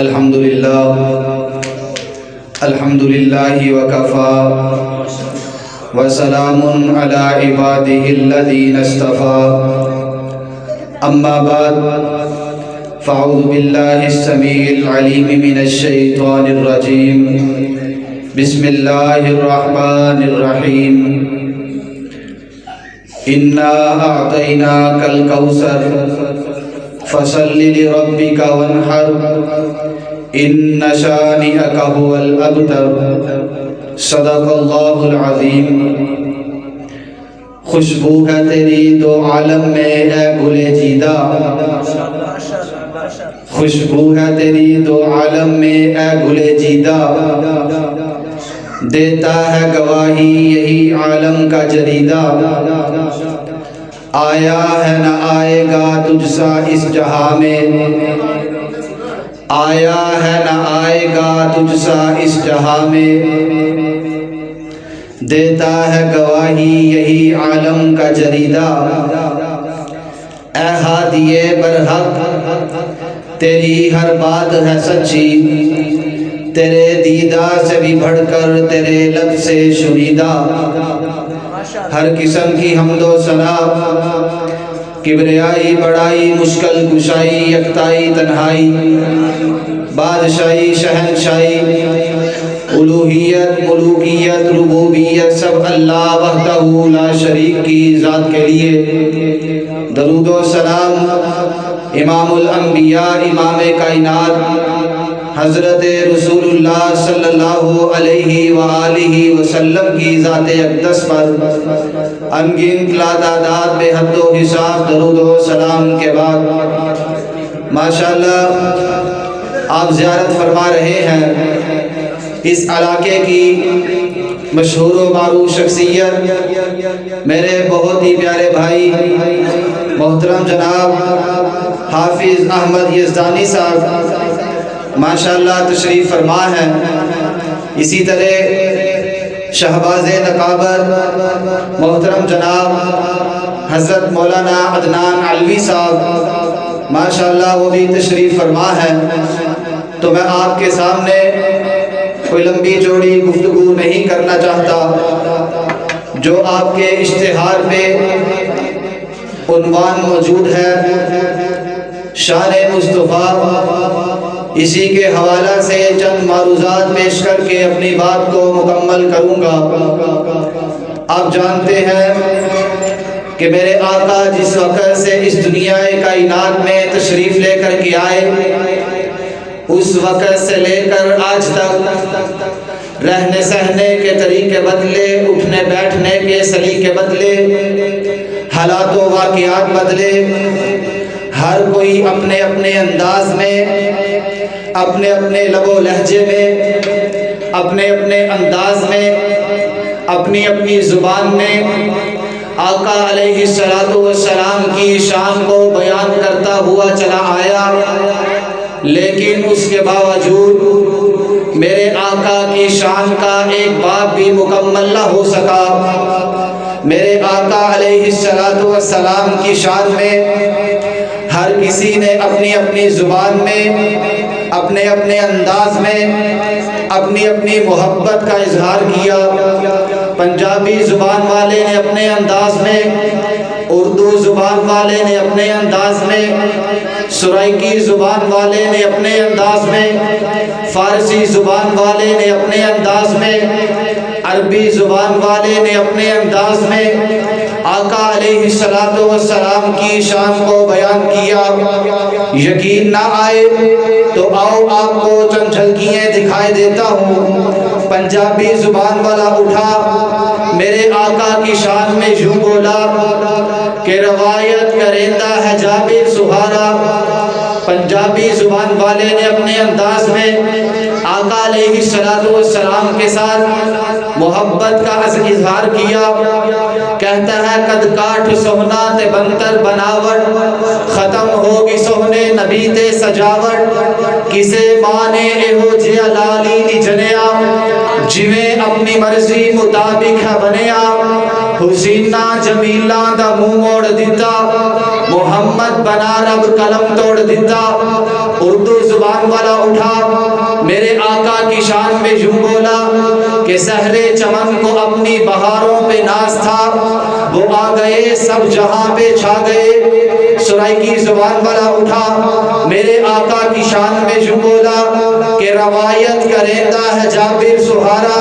الحمدللہ وکفى وسلام علی عبادہ الذین اصطفى اما بعد فاعوذ باللہ السمیع العلیم من الشیطان الرجیم بسم اللہ الرحمن الرحیم انا اعطیناک الکوثر فصل لربک وانحر ان شانئک هو الابتر صدق اللہ العظیم۔ خوشبو ہے تیری دو عالم میں اے گلے جیدہ، خوشبو ہے تیری دو عالم میں اے گلے جیدہ، دیتا ہے گواہی یہی عالم کا جریدہ، آیا ہے نہ آئے گا تجھ سا اس جہاں میں، آیا ہے نہ آئے گا تجھ سا اس جہاں میں، دیتا ہے گواہی یہی عالم کا جریدہ، اے ہادیے برحق تیری ہر بات ہے سچی، تیرے دیدہ سے بھی بڑھ کر تیرے لب سے شنیدہ، ہر قسم کی حمد و ثنا، کبریائی بڑائی مشکل کشائی یکتائی تنہائی، بادشاہی شہنشاہی الوہیت ملوکیت ربوبیت سب اللہ وحدہ لا شریک کی ذات کے لیے۔ درود و سلام امام الانبیاء امام کائنات حضرت رسول اللہ صلی اللہ علیہ وآلہ وسلم کی ذات اقدس پر انگنت لاتعداد بے حد و حساب درود و سلام کے بعد، ماشاءاللہ آپ زیارت فرما رہے ہیں اس علاقے کی مشہور و معروف شخصیت میرے بہت ہی پیارے بھائی محترم جناب حافظ احمد یزدانی صاحب ماشاءاللہ تشریف فرما ہے۔ اسی طرح شہباز نقابت محترم جناب حضرت مولانا عدنان علوی صاحب ماشاءاللہ وہ بھی تشریف فرما ہے۔ تو میں آپ کے سامنے کوئی لمبی چوڑی گفتگو نہیں کرنا چاہتا، جو آپ کے اشتہار پہ عنوان موجود ہے شان مصطفیٰ، اسی کے حوالہ سے چند معروضات پیش کر کے اپنی بات کو مکمل کروں گا۔ آپ جانتے ہیں کہ میرے آقا جس وقت سے اس دنیا کائنات میں تشریف لے کر کے آئے، اس وقت سے لے کر آج تک رہنے سہنے کے طریقے بدلے، اٹھنے بیٹھنے کے سلیقے بدلے، حالات و واقعات بدلے، ہر کوئی اپنے اپنے انداز میں، اپنے اپنے لب و لہجے میں، اپنے اپنے انداز میں، اپنی اپنی زبان میں آقا علیہ السلام کی شان کو بیان کرتا ہوا چلا آیا، لیکن اس کے باوجود میرے آقا کی شان کا ایک باب بھی مکمل نہ ہو سکا۔ میرے آقا علیہ السلام کی شان میں ہر کسی نے اپنی اپنی زبان میں، اپنے اپنے انداز میں اپنی اپنی محبت کا اظہار کیا۔ پنجابی زبان والے نے اپنے انداز میں، اردو زبان والے نے اپنے انداز میں، سرائکی زبان والے نے اپنے انداز میں، فارسی زبان والے نے اپنے انداز میں، عربی زبان والے نے اپنے انداز میں آقا علیہ السلام کی شان کو بیان کیا۔ یقین نہ آئے تو آؤ آپ کو چند جھلکیاں دکھائی دیتا ہوں۔ پنجابی زبان والا اٹھا میرے آقا کی شان میں یوں بولا کہ روایت کریندہ ہے جابر سہارا۔ پنجابی زبان والے نے اپنے انداز میں آقا علیہ السلام کے ساتھ محبت کا اظہار کیا۔ کہتا ہے قد کاٹ سونا تے بنتر بناوٹ، ختم ہوگی سونے نبی تے سجاوٹ، کسے مانے ایہو جیا لالی دی جنیا، جویں اپنی مرضی مطابق ہے بنیا، حسینہ جمیلہ دا منہ موڑ دیتا، محمد بنا رب قلم توڑ دیتا۔ اردو زبان والا اٹھا میرے آقا کی شان میں یوں بولا کہ سحرے چمن کو اپنی بہاروں پہ ناز تھا، وہ آ گئے سب جہاں پہ چھا گئے۔ سرائیکی زبان والا اٹھا میرے آقا کی شان میں یوں بولا کہ روایت کریندہ ہے جابر سہارا،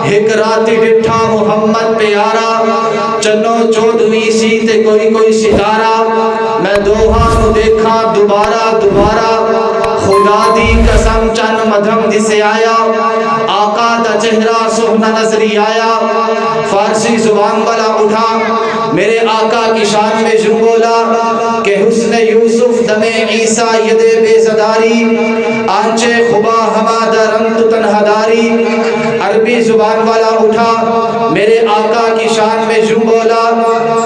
ہک راتی ڈٹھا محمد پیارا، چنو چودویں سی تے کوئی کوئی ستارہ، میں دوہا نو دیکھا دوبارہ دوبارہ، خدا دی قسم چن مدھم دسے آیا، آقا دا چہرہ سہنا نظری آیا۔ فارسی زبان والا اٹھا میرے آقا کی شان میں یوں بولا کہ حسن یوسف دم عیسیٰ ید بے زداری، آنچے خبا حماد رنت تنہا داری۔ عربی زبان والا اٹھا میرے آقا کی شان میں یوں بولا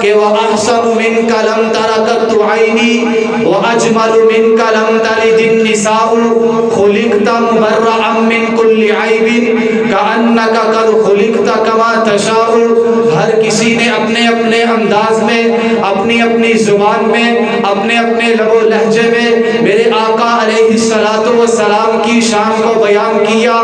کہ وَأَحْسَنُ مِنْكَ لَمْ تَرَكَتْ عَيْنِي وَأَجْمَلُ مِنْكَ لَمْ تَلِدِ النِّسَاءُ خُلِقْتَ مُبَرَّأً مِنْ كُلِّ عَيْبٍ كَأَنَّكَ قَدْ خُلِقْتَ كَمَا تَشَاءُ۔ ہر کسی نے اپنے اپنے انداز میں، اپنی اپنی زبان میں، اپنے اپنے لب و لہجے میں میرے آقا علیہ السلام کی شان کو بیان کیا۔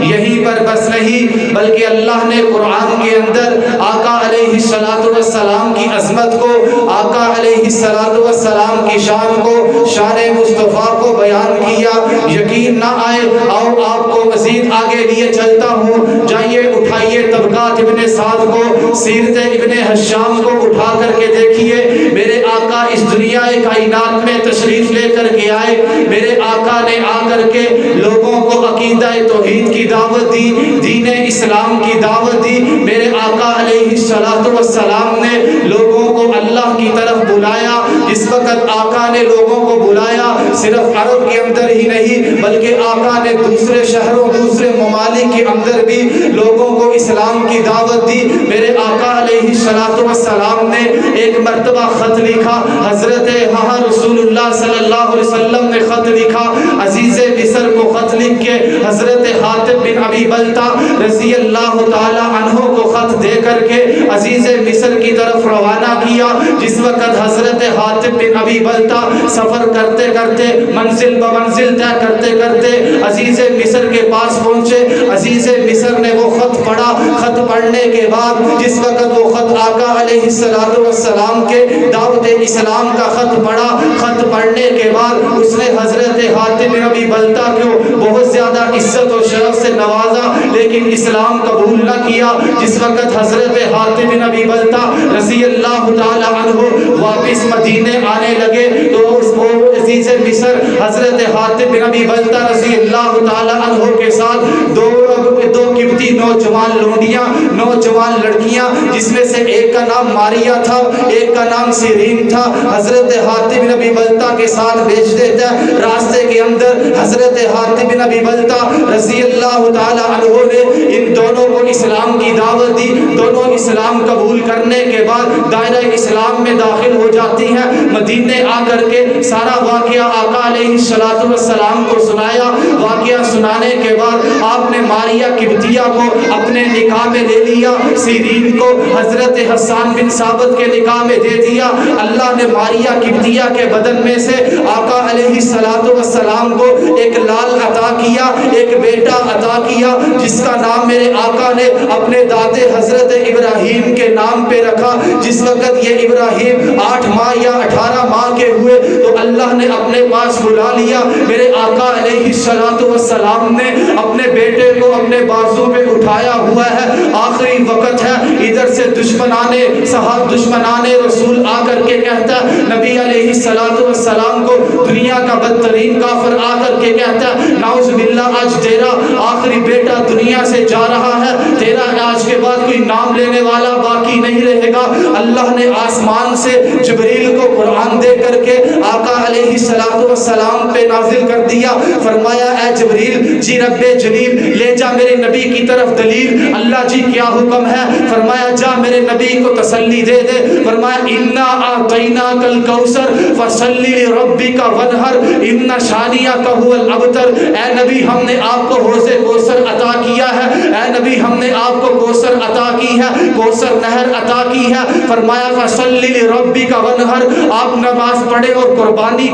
یہیں پر بس نہیں بلکہ اللہ نے قرآن کے اندر آقا علیہ السلام کی عظمت کو، آقا علیہ السلام کی شان کو، شان مصطفیٰ کو بیان کیا۔ یقین نہ آئے اور آپ کو مزید آگے لیے چلتا ہوں، جائیے اٹھائیے طبقات ابن سعد کو، سیرت ابن حشام کو اٹھا کر کے دیکھیے۔ میرے آقا اس دنیا کائنات میں تشریف لے کر کے آئے، میرے آقا نے آ کر کے لوگوں کو عقیدہ توحید کی دعوت دی، دین اسلام کی دعوت دی۔ میرے آقا علیہ السلام نے لوگوں کو اللہ کی طرف بلایا۔ اس وقت آقا نے لوگوں کو بلایا صرف عرب کے اندر ہی نہیں بلکہ آقا نے دوسرے شہروں، دوسرے ممالک کے اندر بھی لوگوں کو اسلام کی دعوت دی۔ میرے آقا علیہ السلام نے ایک مرتبہ خط لکھا، حضرت رسول اللہ صلی اللہ علیہ وسلم نے خط لکھا، عزیز مصر کو خط لکھ کے حضرت حاتب بن ابی بلتا رضی اللہ تعالی عنہ کو خط دے کر کے عزیز مصر کی طرف روانہ کیا۔ جس وقت حضرت حاتب بن ابی بلتا سفر کرتے کرتے، منزل بمنزل طے کرتے کرتے عزیز مصر کے پاس پہنچے، عزیز مصر نے وہ خط پڑھا۔ خط پڑھنے کے بعد جس وقت وہ خط آقا علیہ السلام کے دعوت اسلام کا خط پڑھا، خط پڑھنے کے بعد اس نے حضرت حاتب بن ابی بلتا کو بہت زیادہ عزت و شرف سے نوازا لیکن اسلام قبول نہ کیا۔ جس وقت حضرت حاتب بن ابی بلتا رضی اللہ تعالی عنہ واپس مدینے آنے لگے تو اس کو عزیز مصر حضرت حاتب بن ابی بلتا رضی اللہ تعالی عنہ کے ساتھ دو قبطی نوجوان لونڈیاں، نوجوان لڑکیاں، جس میں سے ایک کا نام ماریا تھا، ایک کا نام سیرین تھا، حضرت حاتب بن ابی بلتا کے ساتھ بھیج دیتا ہے۔ راستے کے اندر حضرت حاتب بن ابی بلتا رضی اللہ تعالی عنہ نے ان دونوں کو اسلام کی دعوت دی۔ دونوں اسلام قبول کرنے کے بعد دائرہ اسلام میں داخل ہو جاتی ہیں۔ مدینے آ کر کے سارا واقعہ آقا علیہ السلام کو سنایا۔ واقعہ سنانے کے بعد آپ نے ماریا قبطیہ کو اپنے نکاح میں لے لیا، سیرین کو حضرت حسان بن ثابت کے نکاح میں دے دیا۔ اللہ نے ماریا قبطیہ کے بدن میں سے آقا علیہ السلام کو ایک لال عطا کیا، ایک بیٹا عطا کیا جس کا نام میرے آقا نے اپنے دادے حضرت ابراہیم کے نام پہ رکھا۔ جس وقت یہ ابراہیم 8 ماہ یا 18 ماہ کے ہوئے تو اللہ نے اپنے پاس بلا لیا۔ میرے آقا علیہ السلام نے اپنے بیٹے کو اپنے بازو پہ اٹھایا ہوا ہے، آخری وقت ہے۔ ادھر سے دشمنان رسول آ کر کے کہتا ہے، نبی علیہ السلام کو دنیا کا بدترین کافر آ کر کے کہتا ہے، نعوذ باللہ آج تیرا آخری بیٹا دنیا سے جا رہا ہے، تیرا آج کے بعد کوئی نام لینے والا باقی نہیں رہے گا۔ اللہ نے آسمان سے جبریل کو قرآن دے کر کے آقا علیہ السلام پہ نازل کر دیا۔ فرمایا اے جبریل جی رب جلیل لے جا میرے نبی کی طرف دلیل۔ اللہ جی کیا حکم ہے؟ فرمایا جا میرے نبی کو تسلی دے دے۔ فرمایا انا اعطیناک الکوثر فصلی لربک وانحر ان شانئک هو الابتر۔ اے نبی ہم نے آپ کو حوض کوثر عطا کیا ہے، اے نبی ہم نے آپ کو کوثر عطا کی ہے، کوثر نہر عطا کی ہے۔ فرمایا فصلی لربک وانحر، آپ نماز پڑھے اور قربانی